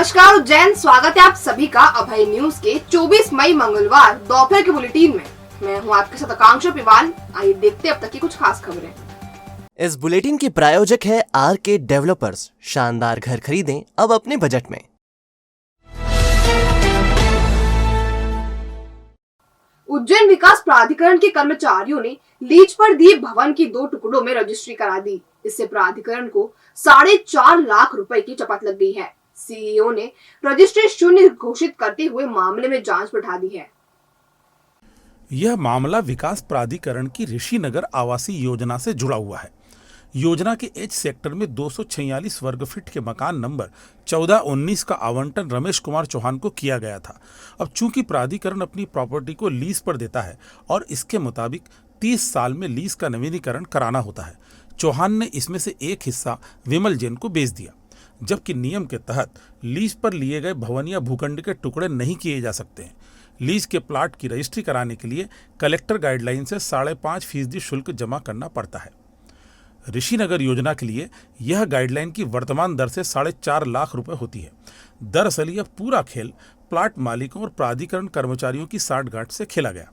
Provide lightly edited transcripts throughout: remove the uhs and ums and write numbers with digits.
नमस्कार उज्जैन, स्वागत है आप सभी का अभय न्यूज के 24 मई मंगलवार दोपहर के बुलेटिन में। मैं हूं आपके साथ आकांक्षा पिवाल। आइए देखते हैं अब तक की कुछ खास खबरें। इस बुलेटिन के प्रायोजक है आरके डेवलपर्स। शानदार घर खरीदें अब अपने बजट में। उज्जैन विकास प्राधिकरण के कर्मचारियों ने लीज पर दिए भवन की 2 टुकड़ों में रजिस्ट्री करा दी। इससे प्राधिकरण को 4.5 लाख रुपए की चपत लग गई है। सीईओ ने रजिस्ट्री शून्य घोषित करते हुए मामले में जांच बढ़ा दी है। यह मामला विकास प्राधिकरण की ऋषिनगर आवासीय योजना से जुड़ा हुआ है। योजना के एच सेक्टर में 246 वर्ग फीट के मकान नंबर 1419 का आवंटन रमेश कुमार चौहान को किया गया था। अब चूंकि प्राधिकरण अपनी प्रॉपर्टी को लीज पर देता है और इसके मुताबिक 30 साल में लीज का नवीनीकरण कराना होता है, चौहान ने इसमें से एक हिस्सा विमल जैन को बेच दिया, जबकि नियम के तहत लीज पर लिए गए भवन या भूखंड के टुकड़े नहीं किए जा सकते हैं। लीज के प्लाट की रजिस्ट्री कराने के लिए कलेक्टर गाइडलाइन से 5.5% शुल्क जमा करना पड़ता है। ऋषिनगर योजना के लिए यह गाइडलाइन की वर्तमान दर से 4.5 लाख रुपए होती है। दरअसल यह पूरा खेल प्लाट मालिकों और प्राधिकरण कर्मचारियों की साठगांठ से खेला गया।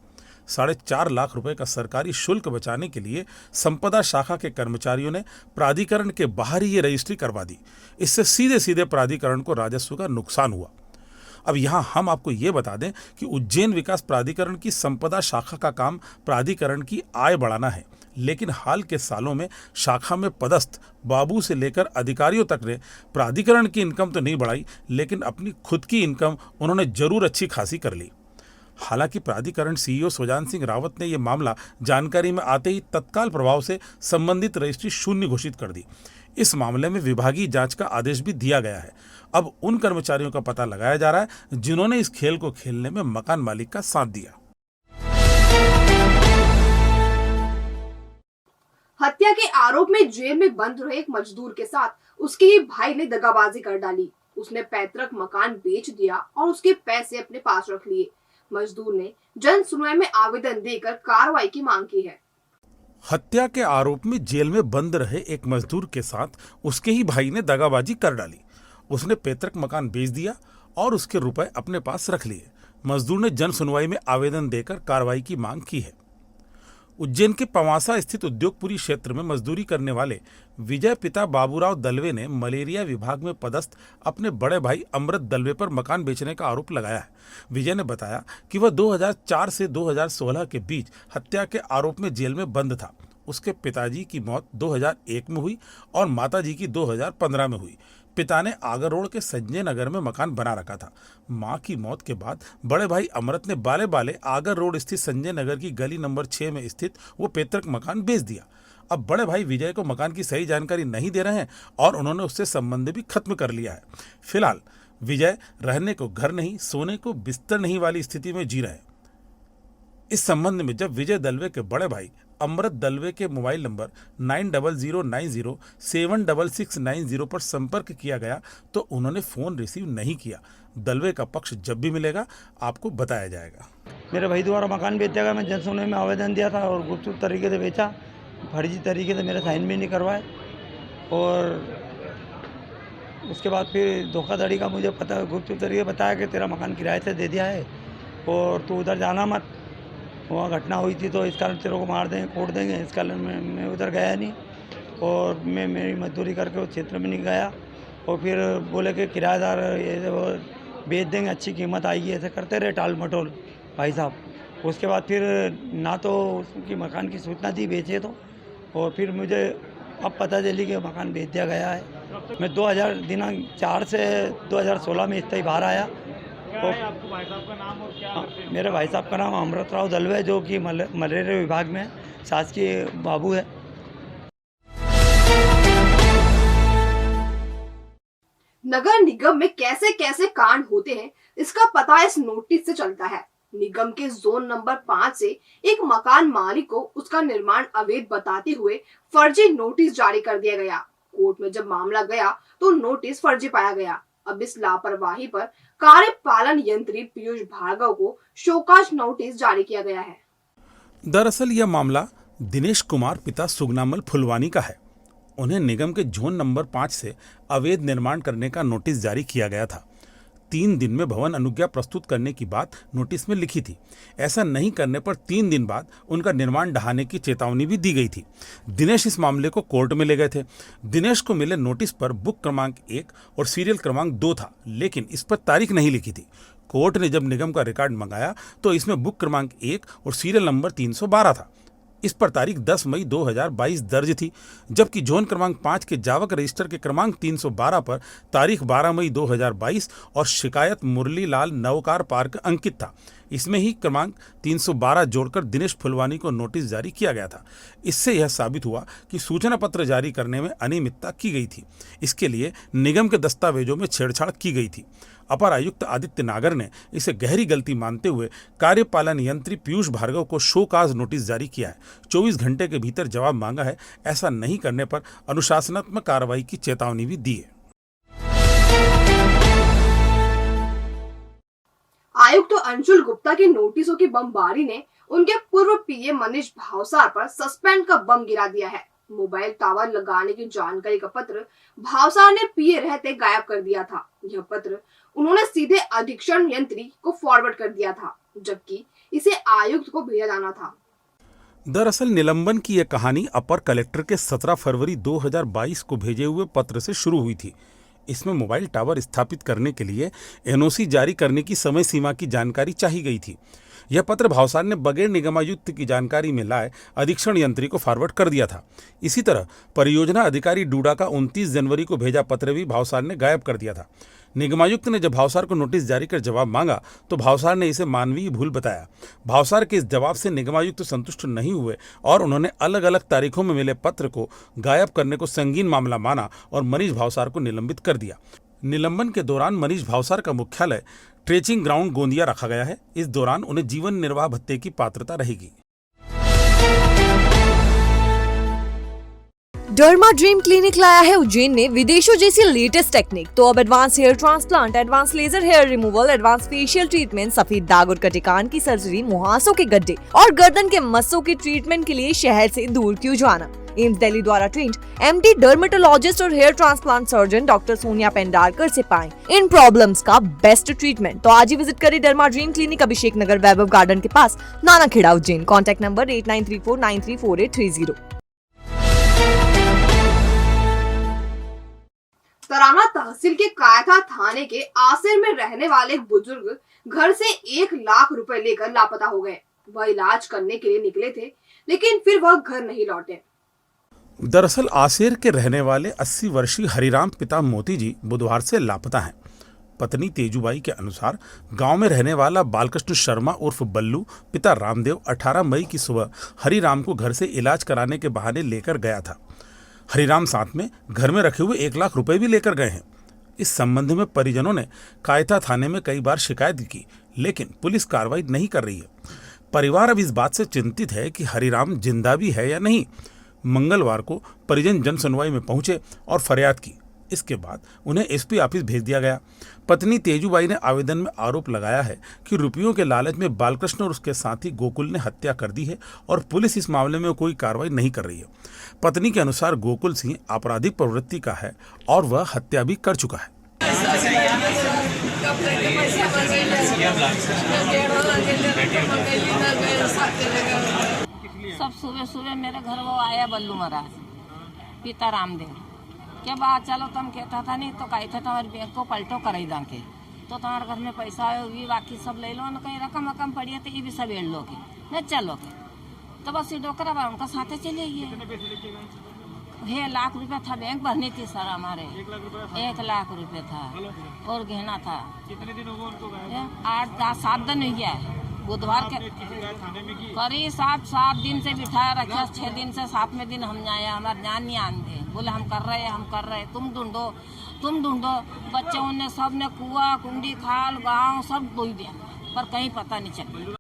4.5 लाख रुपए का सरकारी शुल्क बचाने के लिए संपदा शाखा के कर्मचारियों ने प्राधिकरण के बाहर ही ये रजिस्ट्री करवा दी। इससे सीधे सीधे प्राधिकरण को राजस्व का नुकसान हुआ। अब यहाँ हम आपको ये बता दें कि उज्जैन विकास प्राधिकरण की संपदा शाखा का काम प्राधिकरण की आय बढ़ाना है, लेकिन हाल के सालों में शाखा में पदस्थ बाबू से लेकर अधिकारियों तक ने प्राधिकरण की इनकम तो नहीं बढ़ाई, लेकिन अपनी खुद की इनकम उन्होंने जरूर अच्छी खासी कर ली। हालांकि प्राधिकरण सीईओ सुजान सिंह रावत ने यह मामला जानकारी में आते ही तत्काल प्रभाव से संबंधित रजिस्ट्री शून्य घोषित कर दी। इस मामले में विभागीय जांच का आदेश भी दिया गया है। अब उन कर्मचारियों का पता लगाया जा रहा है जिन्होंने इस खेल को खेलने में मकान मालिक का साथ दिया। हत्या के आरोप में जेल में बंद रहे एक मजदूर के साथ उसके ही भाई ने दगाबाजी कर डाली। उसने पैतृक मकान बेच दिया और उसके पैसे अपने पास रख लिए। मजदूर ने जन सुनवाई में आवेदन देकर कार्रवाई की मांग की है। हत्या के आरोप में जेल में बंद रहे एक मजदूर के साथ उसके ही भाई ने दगाबाजी कर डाली। उसने पैतृक मकान बेच दिया और उसके रुपए अपने पास रख लिए। मजदूर ने जन सुनवाई में आवेदन देकर कार्रवाई की मांग की है। उज्जैन के पवासा स्थित उद्योगपुरी क्षेत्र में मजदूरी करने वाले विजय पिता बाबूराव दलवे ने मलेरिया विभाग में पदस्थ अपने बड़े भाई अमृत दलवे पर मकान बेचने का आरोप लगाया है। विजय ने बताया कि वह 2004 से 2016 के बीच हत्या के आरोप में जेल में बंद था। उसके पिताजी की मौत 2001 में हुई और माताजी की 2015 में हुई। पिता ने आगर रोड के संजय नगर में मकान बना रखा था। मां की मौत के बाद बड़े भाई अमृत ने बाले बाले आगर रोड स्थित संजय नगर की गली नंबर 6 में स्थित वो पैतृक मकान बेच दिया। अब बड़े भाई विजय को मकान की सही जानकारी नहीं दे रहे हैं और उन्होंने उससे संबंध भी खत्म कर लिया है। फिलहाल विजय रहने को घर नहीं, सोने को बिस्तर नहीं वाली स्थिति में जी रहे हैं। इस संबंध में जब विजय दलवे के बड़े भाई अमृत दलवे के मोबाइल नंबर 9009076690 पर संपर्क किया गया तो उन्होंने फोन रिसीव नहीं किया। दलवे का पक्ष जब भी मिलेगा आपको बताया जाएगा। मेरे भाई द्वारा मकान बेच देगा, मैं जन सुनवाई में आवेदन दिया था और गुप्त तरीके से बेचा, फर्जी तरीके से मेरे साइन भी नहीं करवाए और उसके बाद फिर धोखाधड़ी का मुझे पता गुप्त तरीके बताया कि तेरा मकान किराए से दे दिया है और तू उधर जाना मत, वहाँ घटना हुई थी तो इस कारण तेरे को मार देंगे, कोड़ देंगे। इस कारण मैं उधर गया नहीं और मैं मेरी मजदूरी करके उस क्षेत्र में नहीं गया और फिर बोले कि किराएदार ये वो बेच देंगे, अच्छी कीमत आएगी, ऐसे करते रहे टाल मटोल भाई साहब। उसके बाद फिर ना तो उसकी मकान की सूचना दी बेचे तो, और फिर मुझे अब पता चली कि मकान बेच दिया गया है। मैं दिनांक 4 से 2016 में इस्तीफा बाहर आया। आपको भाई साहब का नाम और क्या? मेरे भाई साहब का नाम अमृतराव दलवे, जो कि मलेरिया विभाग में शासकीय बाबू है। नगर निगम में कैसे कैसे कांड होते हैं इसका पता इस नोटिस से चलता है। निगम के जोन नंबर 5 से एक मकान मालिक को उसका निर्माण अवैध बताते हुए फर्जी नोटिस जारी कर दिया गया। कोर्ट में जब मामला गया तो नोटिस फर्जी पाया गया। अब इस लापरवाही पर कार्यपालन यंत्री पीयूष भार्गव को शोकाज नोटिस जारी किया गया है। दरअसल यह मामला दिनेश कुमार पिता सुगनामल फुलवानी का है। उन्हें निगम के जोन नंबर 5 से अवैध निर्माण करने का नोटिस जारी किया गया था। 3 दिन में भवन अनुज्ञा प्रस्तुत करने की बात नोटिस में लिखी थी। ऐसा नहीं करने पर 3 दिन बाद उनका निर्माण ढहाने की चेतावनी भी दी गई थी। दिनेश इस मामले को कोर्ट में ले गए थे। दिनेश को मिले नोटिस पर बुक क्रमांक 1 और सीरियल क्रमांक 2 था, लेकिन इस पर तारीख नहीं लिखी थी। कोर्ट ने जब निगम का रिकॉर्ड मंगाया तो इसमें बुक क्रमांक 1 और सीरियल नंबर 312 था। इस पर तारीख 10 मई 2022 दर्ज थी, जबकि जोन क्रमांक 5 के जावक रजिस्टर के क्रमांक 312 पर तारीख 12 मई 2022 और शिकायत मुरली लाल नवकार पार्क अंकित था। इसमें ही क्रमांक 312 जोड़कर दिनेश फुलवानी को नोटिस जारी किया गया था। इससे यह साबित हुआ कि सूचना पत्र जारी करने में अनियमितता की गई थी। इसके लिए निगम के दस्तावेजों में छेड़छाड़ की गई थी। अपर आयुक्त आदित्य नागर ने इसे गहरी गलती मानते हुए कार्यपालन यंत्री पीयूष भार्गव को शो काज नोटिस जारी किया है। 24 घंटे के भीतर जवाब मांगा है। ऐसा नहीं करने पर अनुशासनात्मक कार्रवाई की चेतावनी भी दी है। आयुक्त अंशुल गुप्ता की नोटिसों की बमबारी ने उनके पूर्व पीए मनीष भावसार पर सस्पेंड का बम गिरा दिया है। मोबाइल टावर लगाने की जानकारी का पत्र भावसार ने पीए रहते गायब कर दिया था। यह पत्र उन्होंने सीधे अधीक्षण यंत्री को फॉरवर्ड कर दिया था, जबकि इसे आयुक्त को भेजा जाना था। दरअसल निलंबन की यह कहानी अपर कलेक्टर के 17 फरवरी 2022 को भेजे हुए पत्र से शुरू हुई थी। इसमें मोबाइल टावर स्थापित करने के लिए एनओसी जारी करने की समय सीमा की जानकारी चाहिए गई थी। यह पत्र भावसार ने बगैर निगमायुक्त की जानकारी में लाए अधीक्षण यंत्री को फॉरवर्ड कर दिया था। इसी तरह परियोजना अधिकारी डूडा का 29 जनवरी को भेजा पत्र भी भावसार ने गायब कर दिया था। निगमायुक्त ने जब भावसार को नोटिस जारी कर जवाब मांगा तो भावसार ने इसे मानवीय भूल बताया। भावसार के इस जवाब से निगमायुक्त संतुष्ट नहीं हुए और उन्होंने अलग अलग तारीखों में मिले पत्र को गायब करने को संगीन मामला माना और मनीष भावसार को निलंबित कर दिया। निलंबन के दौरान मनीष भावसार का मुख्यालय ट्रेचिंग ग्राउंड गोंदिया रखा गया है। इस दौरान उन्हें जीवन निर्वाह भत्ते की पात्रता रहेगी। डर्मा ड्रीम क्लिनिक लाया है उज्जैन ने विदेशों जैसी लेटेस्ट टेक्निक। तो अब advance hair transplant, advance laser hair removal, advance facial treatment, सफेद दाग और कटिकान की सर्जरी, मुहासों के गड्ढे और गर्दन के मस्सों के ट्रीटमेंट के लिए शहर से दूर क्यों जाना। एम्स दिल्ली द्वारा ट्रेंड एमडी डर्मेटोलॉजिस्ट और hair transplant surgeon doctor Sonia Pendharkar से पाएं इन प्रॉब्लम्स का बेस्ट ट्रीटमेंट। तो आज ही विजिट करें Derma Dream clinic, Abhishek Nagar, Vaibhav garden के पास, नानाखेड़ा, उज्जैन। Contact number 8934934830। तराना तहसील के कायथा थाने के आसिर में रहने वाले एक बुजुर्ग घर से 1 लाख रुपए लेकर लापता हो गए। वह इलाज करने के लिए निकले थे, लेकिन फिर वह घर नहीं लौटे। दरअसल आसेर के रहने वाले 80 वर्षीय हरिराम पिता मोती जी बुधवार से लापता हैं। पत्नी तेजूबाई के अनुसार गांव में रहने वाला बालकृष्ण शर्मा उर्फ बल्लू पिता रामदेव 18 मई की सुबह हरिराम को घर से इलाज कराने के बहाने लेकर गया था। हरिराम साथ में घर में रखे हुए 1 लाख रुपए भी लेकर गए हैं। इस संबंध में परिजनों ने कायथा थाने में कई बार शिकायत की, लेकिन पुलिस कार्रवाई नहीं कर रही है। परिवार अब इस बात से चिंतित है कि हरिराम जिंदा भी है या नहीं। मंगलवार को परिजन जन सुनवाई में पहुंचे और फरियाद की। इसके बाद उन्हें एसपी ऑफिस भेज दिया गया। पत्नी तेजूबाई ने आवेदन में आरोप लगाया है कि रुपयों के लालच में बालकृष्ण और उसके साथी गोकुल ने हत्या कर दी है और पुलिस इस मामले में कोई कार्रवाई नहीं कर रही है। पत्नी के अनुसार गोकुल सिंह आपराधिक प्रवृत्ति का है और वह हत्या भी कर चुका है। सब सुबह सुबह मेरे घर वो आया बल्लू महाराज पिता रामदेव के बाद चलो तुम कहता था नहीं तो कही थे तुम्हारे बैंक को पलटो कराई दा के तो तुम्हारे घर में पैसा है भी बाकी सब ले लो, कहीं रकम वकम पड़ी है तो ये भी सब एड़ लो के न चलो के तो बस ये डोकरा बा उनका साथे चले गए। 1 लाख रुपया था, बैंक भरनी थी सर हमारे 1 लाख रुपया था और गहना था। कितने दिन हो गए उनको गए? 8-7 दिन हो गया है। बुधवार के करी 7 दिन से बिठाया रखा, 6 दिन से 7वें दिन हम आए, हमारे जान नहीं आन दे, बोले हम कर रहे तुम ढूंढो। बच्चों ने सब ने कुआ कुंडी खाल गांव सब बोई दिया पर कहीं पता नहीं चला।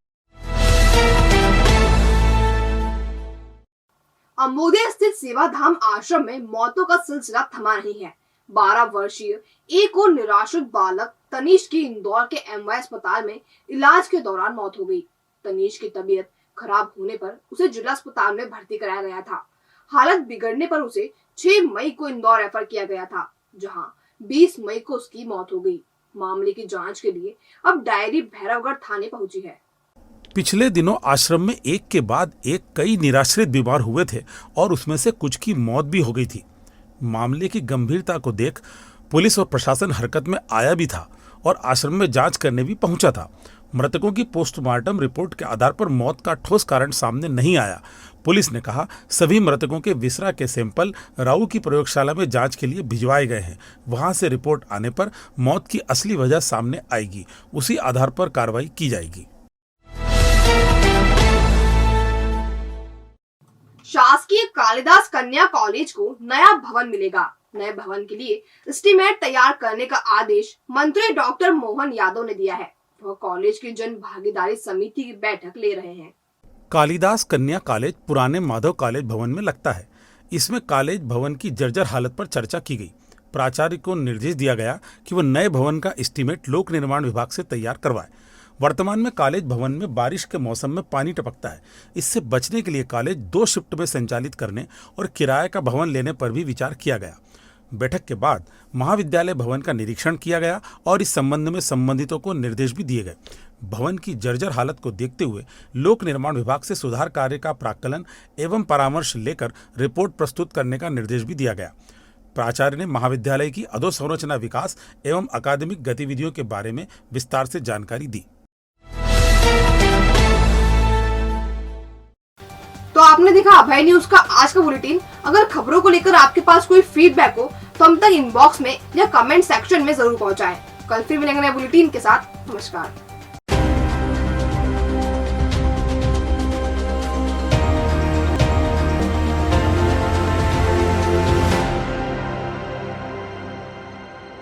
अम्बोदिया स्थित सेवाधाम आश्रम में मौतों का सिलसिला थमा नहीं है। 12 वर्षीय एक और निराश्रित बालक तनीश की इंदौर के एमवाई अस्पताल में इलाज के दौरान मौत हो गई। तनीश की तबीयत खराब होने पर उसे जिला अस्पताल में भर्ती कराया गया था। हालत बिगड़ने पर उसे 6 मई को इंदौर रेफर किया गया था, जहां 20 मई को उसकी मौत हो गई। मामले की जांच के लिए अब डायरी भैरवगढ़ थाने पहुंची है। पिछले दिनों आश्रम में एक के बाद एक कई निराश्रित बीमार हुए थे और उसमें से कुछ की मौत भी हो गई थी। मामले की गंभीरता को देख पुलिस और प्रशासन हरकत में आया भी था और आश्रम में जांच करने भी पहुंचा था। मृतकों की पोस्टमार्टम रिपोर्ट के आधार पर मौत का ठोस कारण सामने नहीं आया। पुलिस ने कहा सभी मृतकों के विसरा के सैंपल राऊ की प्रयोगशाला में जांच के लिए भिजवाए गए हैं। वहां से रिपोर्ट आने पर मौत की असली वजह सामने आएगी, उसी आधार पर कार्रवाई की जाएगी। शासकीय कालिदास कन्या कॉलेज को नया भवन मिलेगा। नए भवन के लिए एस्टीमेट तैयार करने का आदेश मंत्री डॉक्टर मोहन यादव ने दिया है। वह कॉलेज की जन भागीदारी समिति की बैठक ले रहे हैं। कालिदास कन्या कॉलेज पुराने माधव कॉलेज भवन में लगता है। इसमें कॉलेज भवन की जर्जर हालत पर चर्चा की गई। प्राचार्य को निर्देश दिया गया कि वह नए भवन का एस्टीमेट लोक निर्माण विभाग से तैयार करवाए। वर्तमान में कॉलेज भवन में बारिश के मौसम में पानी टपकता है। इससे बचने के लिए कॉलेज 2 शिफ्ट में संचालित करने और किराए का भवन लेने पर भी विचार किया गया। बैठक के बाद महाविद्यालय भवन का निरीक्षण किया गया और इस संबंध में संबंधितों को निर्देश भी दिए गए। भवन की जर्जर हालत को देखते हुए लोक निर्माण विभाग से सुधार कार्य का प्राक्कलन एवं परामर्श लेकर रिपोर्ट प्रस्तुत करने का निर्देश भी दिया गया। प्राचार्य ने महाविद्यालय की अधोसंरचना विकास एवं अकादमिक गतिविधियों के बारे में विस्तार से जानकारी दी। तो आपने देखा अभय न्यूज का आज का बुलेटिन। अगर खबरों को लेकर आपके पास कोई फीडबैक हो तो हम तक इनबॉक्स में या कमेंट सेक्शन में जरूर पहुंचाएं। कल फिर मिलेंगे नए बुलेटिन के साथ। नमस्कार।